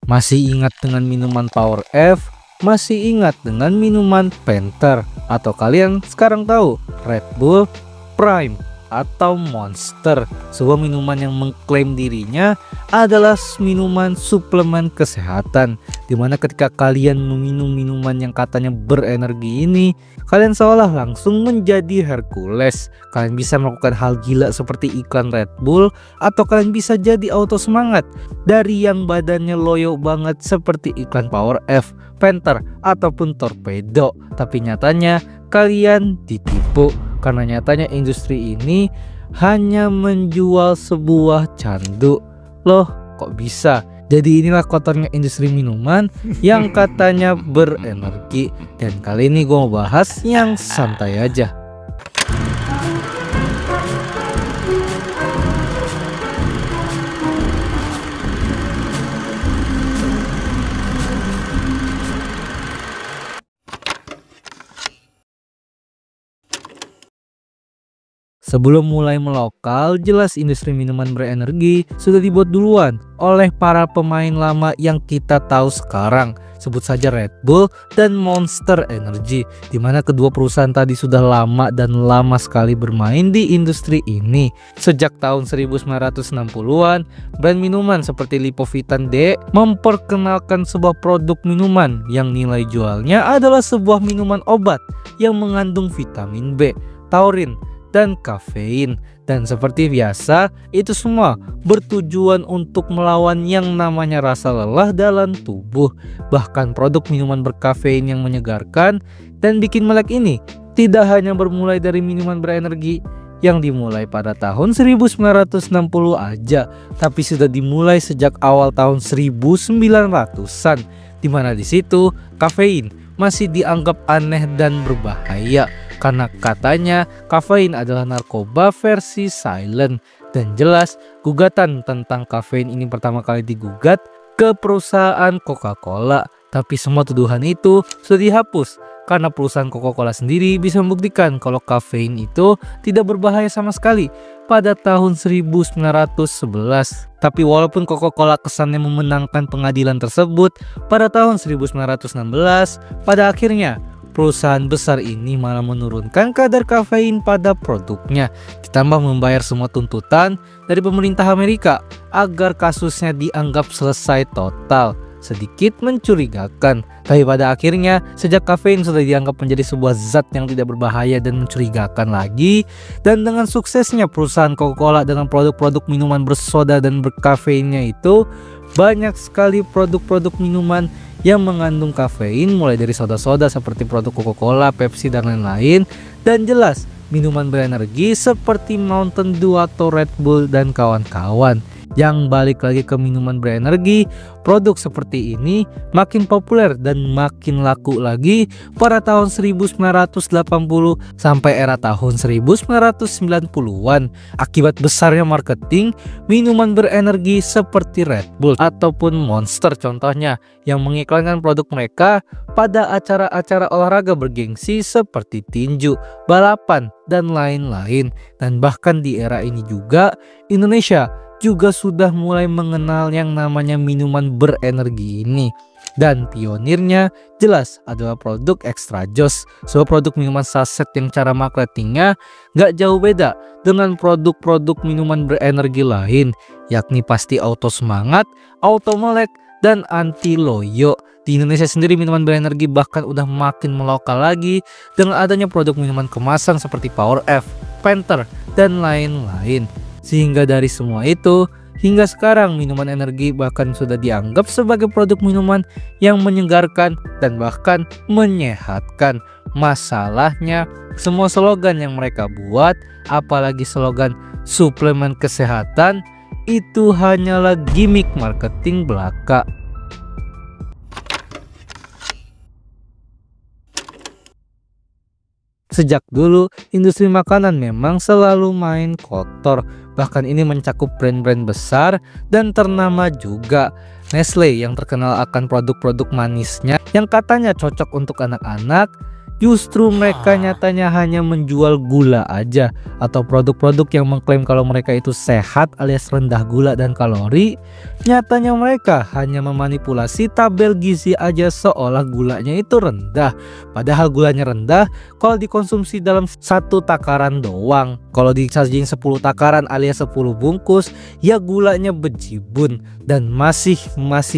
Masih ingat dengan minuman Power F? Masih ingat dengan minuman Panther? Atau kalian sekarang tahu Red Bull, Prime, atau Monster? Sebuah minuman yang mengklaim dirinya adalah minuman suplemen kesehatan, dimana ketika kalian meminum minuman yang katanya berenergi ini, kalian seolah langsung menjadi Hercules. Kalian bisa melakukan hal gila seperti iklan Red Bull, atau kalian bisa jadi auto semangat dari yang badannya loyo banget seperti iklan Power F, Panther, ataupun Torpedo. Tapi nyatanya kalian ditipu, karena nyatanya industri ini hanya menjual sebuah candu. Loh, kok bisa? Jadi inilah kotornya industri minuman yang katanya berenergi. Dan kali ini gue mau bahas yang santai aja. Sebelum mulai melokal, jelas industri minuman berenergi sudah dibuat duluan oleh para pemain lama yang kita tahu sekarang. Sebut saja Red Bull dan Monster Energy, dimana kedua perusahaan tadi sudah lama dan lama sekali bermain di industri ini. Sejak tahun 1960-an, brand minuman seperti Lipovitan D memperkenalkan sebuah produk minuman yang nilai jualnya adalah sebuah minuman obat yang mengandung vitamin B, taurin, dan kafein. Dan seperti biasa, itu semua bertujuan untuk melawan yang namanya rasa lelah dalam tubuh. Bahkan produk minuman berkafein yang menyegarkan dan bikin melek ini tidak hanya bermulai dari minuman berenergi yang dimulai pada tahun 1960 aja, tapi sudah dimulai sejak awal tahun 1900-an, dimana di situ kafein masih dianggap aneh dan berbahaya karena katanya kafein adalah narkoba versi silent. Dan jelas gugatan tentang kafein ini pertama kali digugat ke perusahaan Coca-Cola, tapi semua tuduhan itu sudah dihapus karena perusahaan Coca-Cola sendiri bisa membuktikan kalau kafein itu tidak berbahaya sama sekali pada tahun 1911. Tapi walaupun Coca-Cola kesannya memenangkan pengadilan tersebut pada tahun 1916, pada akhirnya perusahaan besar ini malah menurunkan kadar kafein pada produknya, ditambah membayar semua tuntutan dari pemerintah Amerika agar kasusnya dianggap selesai total. Sedikit mencurigakan, tapi pada akhirnya sejak kafein sudah dianggap menjadi sebuah zat yang tidak berbahaya dan mencurigakan lagi, dan dengan suksesnya perusahaan Coca-Cola dengan produk-produk minuman bersoda dan berkafeinnya itu, banyak sekali produk-produk minuman yang mengandung kafein, mulai dari soda-soda seperti produk Coca-Cola, Pepsi, dan lain-lain. Dan jelas minuman berenergi seperti Mountain Dew atau Red Bull dan kawan-kawan. Yang balik lagi ke minuman berenergi, produk seperti ini makin populer dan makin laku lagi pada tahun 1980 sampai era tahun 1990-an akibat besarnya marketing minuman berenergi seperti Red Bull ataupun Monster contohnya, yang mengiklankan produk mereka pada acara-acara olahraga bergengsi seperti tinju, balapan, dan lain-lain. Dan bahkan di era ini juga Indonesia juga sudah mulai mengenal yang namanya minuman berenergi ini. Dan pionirnya jelas adalah produk Extra Joss, sebuah produk minuman saset yang cara marketingnya gak jauh beda dengan produk-produk minuman berenergi lain, yakni pasti auto semangat, auto melek, dan anti loyo. Di Indonesia sendiri minuman berenergi bahkan udah makin melokal lagi dengan adanya produk minuman kemasan seperti Power F, Panther, dan lain-lain. Sehingga dari semua itu, hingga sekarang minuman energi bahkan sudah dianggap sebagai produk minuman yang menyegarkan dan bahkan menyehatkan. Masalahnya, semua slogan yang mereka buat, apalagi slogan suplemen kesehatan, itu hanyalah gimmick marketing belaka. Sejak dulu, industri makanan memang selalu main kotor. Bahkan ini mencakup brand-brand besar dan ternama juga. Nestle yang terkenal akan produk-produk manisnya yang katanya cocok untuk anak-anak, Justru mereka nyatanya hanya menjual gula aja, atau produk-produk yang mengklaim kalau mereka itu sehat alias rendah gula dan kalori. Nyatanya mereka hanya memanipulasi tabel gizi aja seolah gulanya itu rendah. Padahal gulanya rendah kalau dikonsumsi dalam satu takaran doang. Kalau disajin 10 takaran alias 10 bungkus, ya gulanya bejibun. Dan masih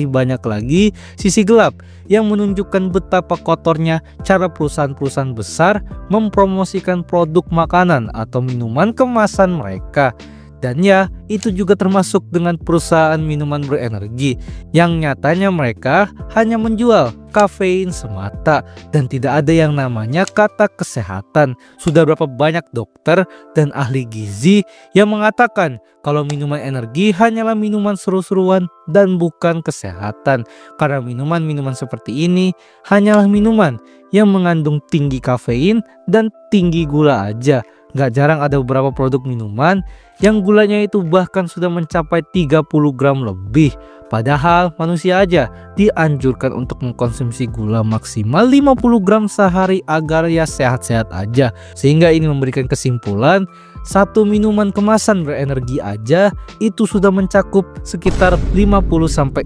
banyak lagi sisi gelap yang menunjukkan betapa kotornya cara perusahaan-perusahaan besar mempromosikan produk makanan atau minuman kemasan mereka. Dan ya, itu juga termasuk dengan perusahaan minuman berenergi yang nyatanya mereka hanya menjual kafein semata dan tidak ada yang namanya kata kesehatan. Sudah berapa banyak dokter dan ahli gizi yang mengatakan kalau minuman energi hanyalah minuman seru-seruan dan bukan kesehatan. Karena minuman-minuman seperti ini hanyalah minuman yang mengandung tinggi kafein dan tinggi gula aja. Gak jarang ada beberapa produk minuman yang gulanya itu bahkan sudah mencapai 30 gram lebih. Padahal manusia aja dianjurkan untuk mengkonsumsi gula maksimal 50 gram sehari agar ya sehat-sehat aja. Sehingga ini memberikan kesimpulan, satu minuman kemasan berenergi aja itu sudah mencakup sekitar 50-60%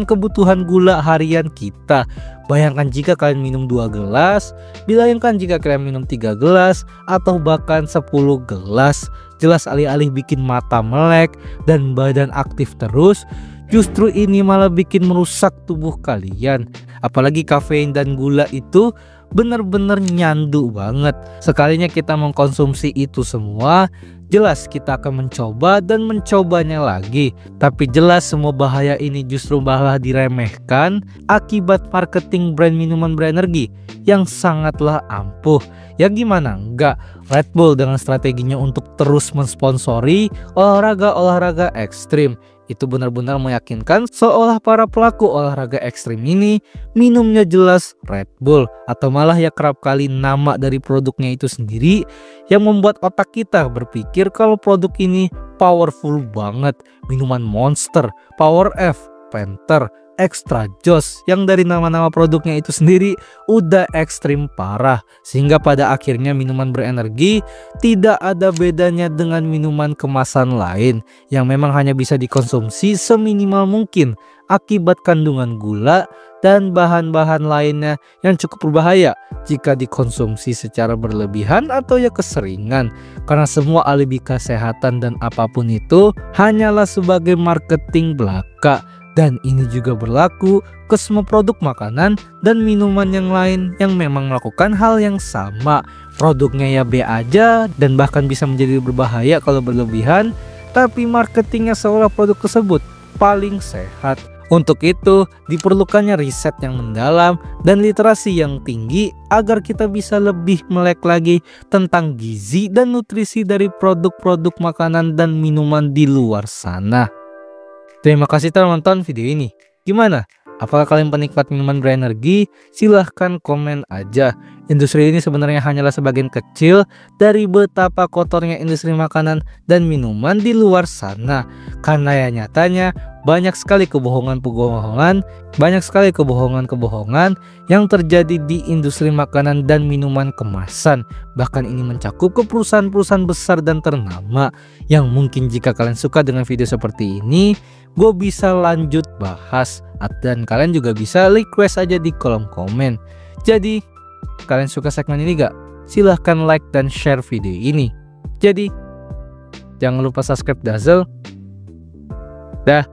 kebutuhan gula harian kita. Bayangkan jika kalian minum 2 gelas, bayangkan jika kalian minum 3 gelas atau bahkan 10 gelas. Jelas alih-alih bikin mata melek dan badan aktif terus, justru ini malah bikin merusak tubuh kalian. Apalagi kafein dan gula itu benar-benar nyandu banget. Sekalinya kita mengkonsumsi itu semua, jelas kita akan mencoba dan mencobanya lagi. Tapi jelas semua bahaya ini justru malah diremehkan akibat marketing brand minuman berenergi yang sangatlah ampuh. Ya gimana enggak, Red Bull dengan strateginya untuk terus mensponsori olahraga-olahraga ekstrim itu benar-benar meyakinkan seolah para pelaku olahraga ekstrim ini minumnya jelas Red Bull, atau malah ya kerap kali nama dari produknya itu sendiri yang membuat otak kita berpikir kalau produk ini powerful banget. Minuman Monster, Power F, Panther, Extra Joss yang dari nama-nama produknya itu sendiri udah ekstrim parah, sehingga pada akhirnya minuman berenergi tidak ada bedanya dengan minuman kemasan lain yang memang hanya bisa dikonsumsi seminimal mungkin akibat kandungan gula dan bahan-bahan lainnya yang cukup berbahaya jika dikonsumsi secara berlebihan atau ya keseringan. Karena semua alibi kesehatan dan apapun itu hanyalah sebagai marketing belaka. Dan ini juga berlaku ke semua produk makanan dan minuman yang lain yang memang melakukan hal yang sama. Produknya ya B aja dan bahkan bisa menjadi berbahaya kalau berlebihan, tapi marketingnya seolah produk tersebut paling sehat. Untuk itu diperlukannya riset yang mendalam dan literasi yang tinggi agar kita bisa lebih melek lagi tentang gizi dan nutrisi dari produk-produk makanan dan minuman di luar sana. Terima kasih telah menonton video ini. Gimana? Apakah kalian penikmat minuman berenergi? Silahkan komen aja. Industri ini sebenarnya hanyalah sebagian kecil dari betapa kotornya industri makanan dan minuman di luar sana. Karena ya nyatanya banyak sekali kebohongan-kebohongan yang terjadi di industri makanan dan minuman kemasan. Bahkan ini mencakup ke perusahaan-perusahaan besar dan ternama yang mungkin jika kalian suka dengan video seperti ini, gue bisa lanjut bahas, dan kalian juga bisa request aja di kolom komen. Jadi kalian suka segmen ini gak? Silahkan like dan share video ini. Jadi jangan lupa subscribe Dazzle. Dah.